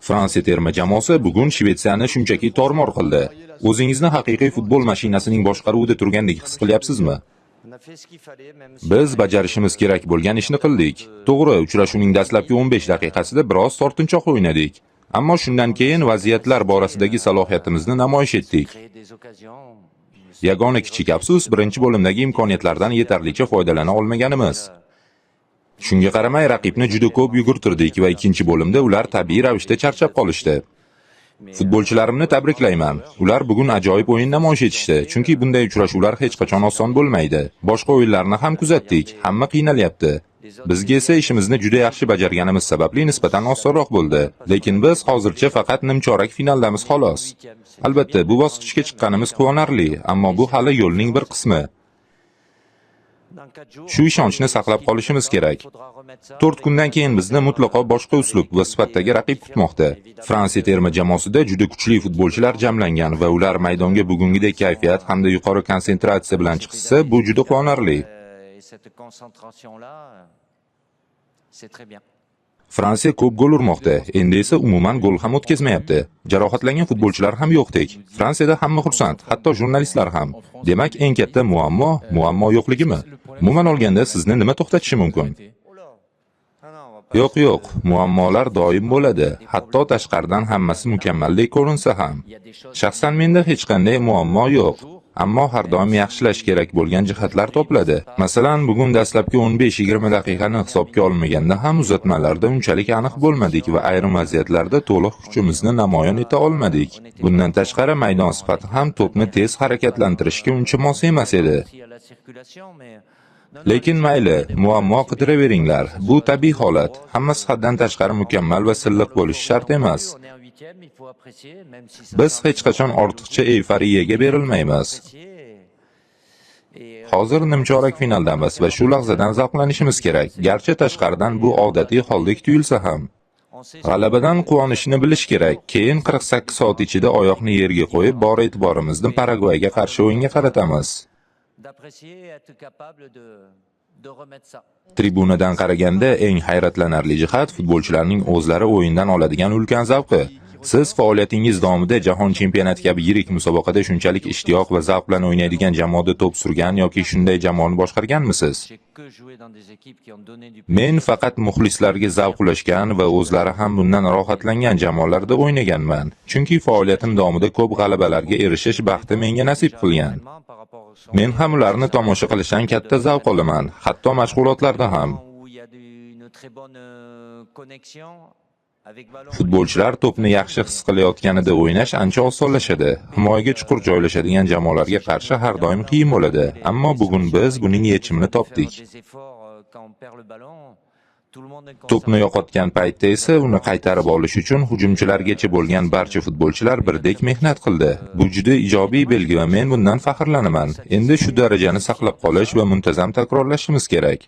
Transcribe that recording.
Fransiya terma jamoasi bugun Shvetsiyani shunchaki tormor qildi. O'zingizni haqiqiy futbol mashinasining boshqaruvida turgandek his qilyapsizmi? Biz bajarishimiz kerak bo'lgan ishni qildik. To'g'ri, uchrashuvning dastlabki 15 daqiqasida biroz tortinchoq o'ynadik. Ammo shundan keyin vaziyatlar borasidagi salohiyatimizni namoyish etdik. Yagona kichik afsus birinchi bo'limdagi imkoniyatlardan yetarlicha foydalana olmaganimiz. Shunga qaramay raqibni juda ko'p yugurtirdik va ikkinchi bo'limda ular tabiiy ravishda charchab qolishdi. Futbolchilarimni tabriklayman. Ular bugun ajoyib o'yin namoyish etishdi, chunki bunday uchrashuvlar hech qachon oson bo'lmaydi. Boshqa o'yinlarni ham kuzatdik, hamma qiynalyapti. Bizga esa ishimizni juda yaxshi bajarganimiz sababli nisbatan osonroq bo'ldi. Lekin biz hozircha faqat nimchorak finaldamiz xolos. Albatta, bu bosqichga chiqqanimiz quvonarli, ammo bu hali yo'lning bir qismi. Shu ishonchni saqlab qolishimiz kerak. 4 kundan keyin bizni mutlaqo boshqa uslub va sifatdagi raqib kutmoqda. Fransiya terma jamoasida juda kuchli futbolchilar jamlangan va ular maydonga bugungidek kayfiyat hamda yuqori konsentratsiya bilan chiqsa, bu juda quvonarli. Fransiya ko'p gol urmoqda, endi esa umuman gol ham o'tkazmayapti. Jarohatlangan futbolchilar ham yo'qdek. Fransiyada hamma xursand, hatto jurnalistlar ham. Demak, eng katta muammo yo'qligimi? Umuman olganda sizni nima to'xtatishi mumkin? Yo'q, muammolar doim bo'ladi. Hatto tashqaridan hammasi mukammaldek ko'rinsa ham. Shaxsan menda hech qanday muammo yo'q. Ammo har doim yaxshilash kerak bo'lgan jihatlar topiladi. Masalan, bugun dastlabki 15-20 daqiqani hisobga olmaganda ham uzatmalarda unchalik aniq bo'lmadik va ayrim vaziyatlarda to'liq kuchimizni namoyon eta olmadik. Bundan tashqari maydon sifati ham to'pni tez harakatlantirishga uncha mos emas edi. Lekin mayli, muammo qidiraveringlar. Bu tabiiy holat. Hammasi haddan tashqari mukammal va silliq bo'lishi shart emas. Biz hech qachon ortiqcha euforiyaga berilmaymiz. Hozir nimchorak finaldamiz va shu lahzadan zavqlanishimiz kerak. Garchi tashqaridan bu odatiy holdek tuyulsa ham. G'alabadan quvonishni bilish kerak. Keyin 48 soat ichida oyoqni yerga qo'yib, bor e'tiborimizni Paragvayga qarshi o'yinga qaratamiz. Tribunadan qaraganda eng hayratlanarli jihat futbolchilarning o'zlari o'yindan oladigan ulkan zavqi. Siz faoliyatingiz davomida jahon chempionati kabi yirik musobaqada shunchalik ishtiyoq va zavq bilan o'ynaydigan jamoada to'p surgan yoki shunday jamoani boshqarganmisiz? Men faqat muxlislarga zavq ulashgan va o'zlari ham bundan rohatlangan jamoalarda o'ynaganman. Chunki faoliyatim davomida ko'p g'alabalarga erishish baxti menga nasib qilgan. Men ham ularni tomosha qilishdan katta zavq olaman, hatto mashg'ulotlarda ham. Futbolchilar to'pni yaxshi his qilayotganida o'ynash ancha osonlashadi. Himoyaga chuqur joylashadigan jamoalarga qarshi har doim qiyin bo'ladi, ammo bugun biz buning yechimini topdik. To'pni yo'qotgan paytda esa uni qaytarib olish uchun hujumchilargacha bo'lgan barcha futbolchilar birdek mehnat qildi. Bu juda ijobiy belgi va men bundan faxrlanaman. Endi shu darajani saqlab qolish va muntazam takrorlashimiz kerak.